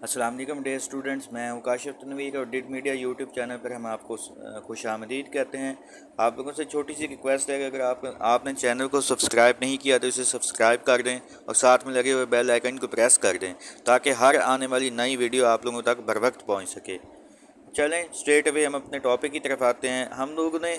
अस्सलाम वालेकुम dear students, मैं हूं काशिफ तनवीर और डिड मीडिया यूट्यूब चैनल पर हम आपको खुश आमदीद कहते हैं। आप लोगों से छोटी सी रिक्वेस्ट है कि अगर आपने चैनल को सब्सक्राइब नहीं किया तो इसे सब्सक्राइब कर दें और साथ में लगे हुए बेल आइकन को प्रेस कर दें ताकि हर आने वाली नई वीडियो आप लोगों तक बर वक्त पहुँच सके। चलें स्ट्रेट अवे हम अपने टॉपिक की तरफ आते हैं। हम लोगों ने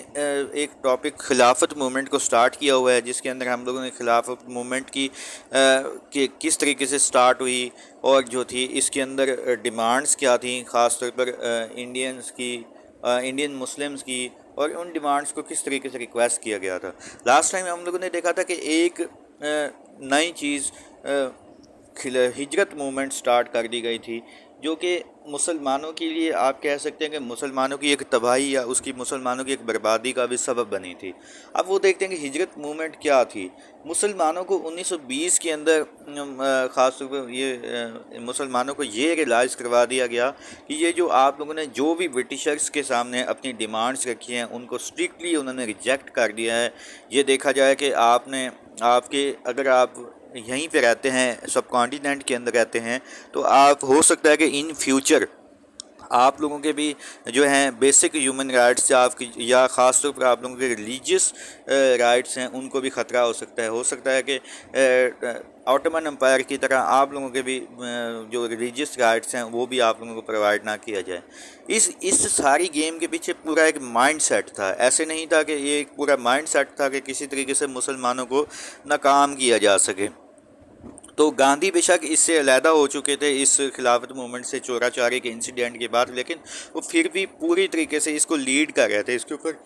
एक टॉपिक खिलाफत मूवमेंट को स्टार्ट किया हुआ है, जिसके अंदर हम लोगों ने खिलाफत मूवमेंट कि किस तरीके से स्टार्ट हुई और जो थी इसके अंदर डिमांड्स क्या थी, ख़ास तौर पर इंडियन मुस्लिम्स की, और उन डिमांड्स को किस तरीके से रिक्वेस्ट किया गया था। लास्ट टाइम हम लोगों ने देखा था कि एक नई चीज़ हिजरत मूवमेंट स्टार्ट कर दी गई थी, जो कि मुसलमानों के लिए आप कह सकते हैं कि मुसलमानों की एक तबाही या उसकी मुसलमानों की एक बर्बादी का भी सबब बनी थी। अब वो देखते हैं कि हिजरत मूवमेंट क्या थी। मुसलमानों को 1920 के अंदर ख़ास तौर पर मुसलमानों को ये रियलाइज़ करवा दिया गया कि ये जो आप लोगों ने जो भी ब्रिटिशर्स के सामने अपनी डिमांड्स रखी हैं उनको स्ट्रिक्टली उन्होंने रिजेक्ट कर दिया है। ये देखा जाए कि अगर आप यहीं पे रहते हैं, सब कॉन्टिनेंट के अंदर रहते हैं, तो आप हो सकता है कि इन फ्यूचर आप लोगों के भी जो हैं बेसिक ह्यूमन राइट्स या ख़ास तौर पर आप लोगों के रिलीजियस राइट्स हैं उनको भी ख़तरा हो सकता है कि ऑटोमन एम्पायर की तरह आप लोगों के भी जो रिलीजियस राइट्स हैं वो भी आप लोगों को प्रोवाइड ना किया जाए। इस सारी गेम के पीछे पूरा एक माइंड सेट था। ऐसे नहीं था कि ये एक पूरा माइंड सेट था कि किसी तरीके से मुसलमानों को नाकाम किया जा सके। तो गांधी बेशक इससे अलहदा हो चुके थे इस खिलाफत मूवमेंट से, चोराचारी के इंसिडेंट के बाद, लेकिन वो फिर भी पूरी तरीके से इसको लीड कर रहे थे। इसके ऊपर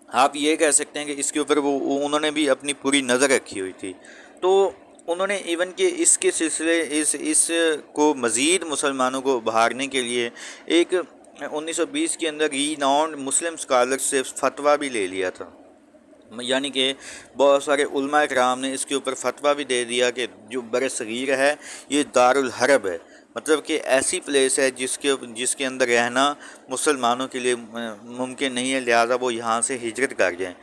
आप ये कह सकते हैं कि इसके ऊपर वो उन्होंने भी अपनी पूरी नज़र रखी हुई थी। तो उन्होंने इवन कि इसके सिलसिले इस को मज़ीद मुसलमानों को उभारने के लिए एक 1920 के अंदर रीनाउंड मुस्लिम स्कॉलर से फतवा भी ले लिया था। यानी कि बहुत सारे उलमा इकराम ने इसके ऊपर फतवा भी दे दिया कि जो बरसगीर है ये दारुल हरब है, मतलब कि ऐसी प्लेस है जिसके अंदर रहना मुसलमानों के लिए मुमकिन नहीं है, लिहाजा वो यहाँ से हिजरत कर जाएं।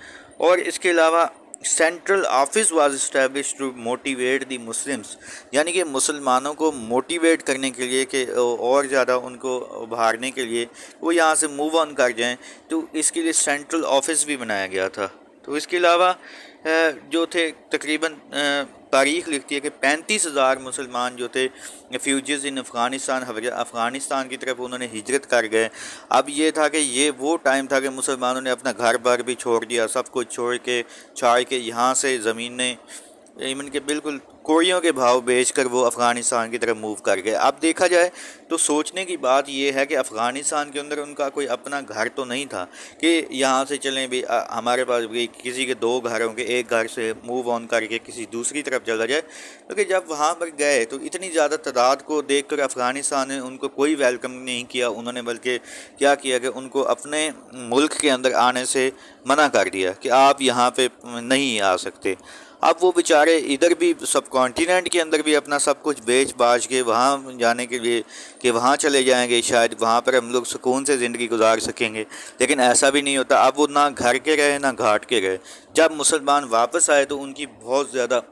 और इसके अलावा central office was establish to motivate the Muslims, यानी कि मुसलमानों को मोटिवेट करने के लिए कि और ज़्यादा उनको उभारने के लिए वो यहाँ से मूव ऑन कर जाएं, तो इसके लिए सेंट्रल ऑफिस भी बनाया गया था। तो इसके अलावा जो थे तकरीबन तारीख़ लिखती है कि 35,000 मुसलमान जो थे फ्यूजीज इन अफ़गानिस्तान की तरफ उन्होंने हिजरत कर गए। अब ये था कि ये वो टाइम था कि मुसलमानों ने अपना घर बार भी छोड़ दिया, सब कुछ छोड़ के छाड़ के यहाँ से ज़मीनें इवन के बिल्कुल कोड़ियों के भाव बेचकर वो अफ़गानिस्तान की तरफ मूव कर गए। अब देखा जाए तो सोचने की बात यह है कि अफ़गानिस्तान के अंदर उनका कोई अपना घर तो नहीं था कि यहाँ से चलें भी हमारे पास भी किसी के दो घर होंगे, एक घर से मूव ऑन करके किसी दूसरी तरफ चला जाए। क्योंकि जब वहाँ पर गए तो इतनी ज़्यादा तादाद को देख कर अफ़गानिस्तान ने उनको कोई वेलकम नहीं किया। उन्होंने बल्कि क्या किया कि उनको अपने मुल्क के अंदर आने से मना कर दिया कि आप यहाँ पर नहीं आ सकते। अब वो बेचारे इधर भी सब कॉन्टिनेंट के अंदर भी अपना सब कुछ बेच बाच के वहाँ जाने के लिए कि वहाँ चले जाएंगे, शायद वहाँ पर हम लोग सुकून से ज़िंदगी गुजार सकेंगे, लेकिन ऐसा भी नहीं होता। अब वो ना घर के रहे ना घाट के रहे। जब मुसलमान वापस आए तो उनकी बहुत ज़्यादा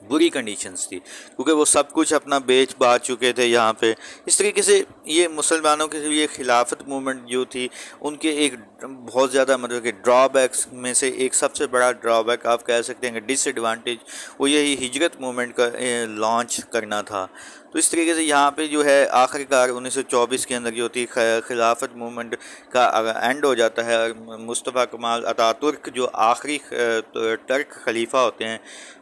बुरी कंडीशंस थी, क्योंकि वो सब कुछ अपना बेच बाच चुके थे यहाँ पे। इस तरीके से ये मुसलमानों के लिए खिलाफत मूवमेंट जो थी उनके एक बहुत ज़्यादा मतलब कि ड्रॉबैक्स में से एक सबसे बड़ा ड्रॉबैक आप कह सकते हैं कि डिसएडवांटेज वो यही हिजरत मूवमेंट का लॉन्च करना था। तो इस तरीके से यहाँ पे जो है आखिरकार 1924 के अंदर जो थी खिलाफत मूवमेंट का एंड हो जाता है। मुस्तफ़ा कमाल अतातुर्क जो आखिरी टर्क खलीफा होते हैं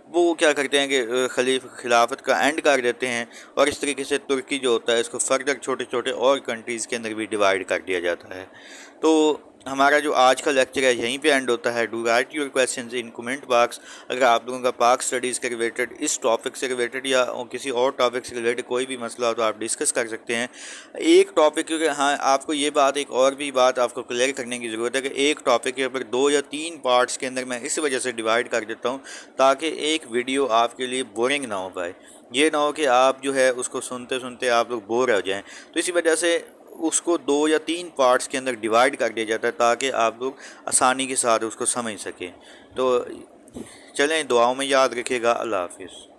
वो क्या करते हैं कि खिलाफत का एंड कर देते हैं, और इस तरीके से तुर्की जो होता है इसको फर्दर छोटे छोटे और कंट्रीज़ के अंदर भी डिवाइड कर दिया जाता है। तो हमारा जो आज का लेक्चर है यहीं पे एंड होता है। Do right your questions in comment box. अगर आप लोगों का पाक स्टडीज़ के रिलेटेड, इस टॉपिक से रिलेटेड या किसी और टॉपिक से रिलेटेड कोई भी मसला हो तो आप डिस्कस कर सकते हैं। एक टॉपिक क्योंकि हाँ आपको ये बात एक और भी बात आपको क्लियर करने की ज़रूरत है कि एक टॉपिक के ऊपर 2 या 3 पार्ट्स के अंदर मैं इस वजह से डिवाइड कर देता हूँ ताकि एक वीडियो आपके लिए बोरिंग ना हो पाए। ये ना हो कि आप जो है उसको सुनते सुनते आप लोग बोर हो जाएँ। तो इसी वजह से उसको 2 या 3 पार्ट्स के अंदर डिवाइड कर दिया जाता है ताकि आप लोग आसानी के साथ उसको समझ सकें। तो चलें, दुआओं में याद रखिएगा। अल्लाह हाफिज़।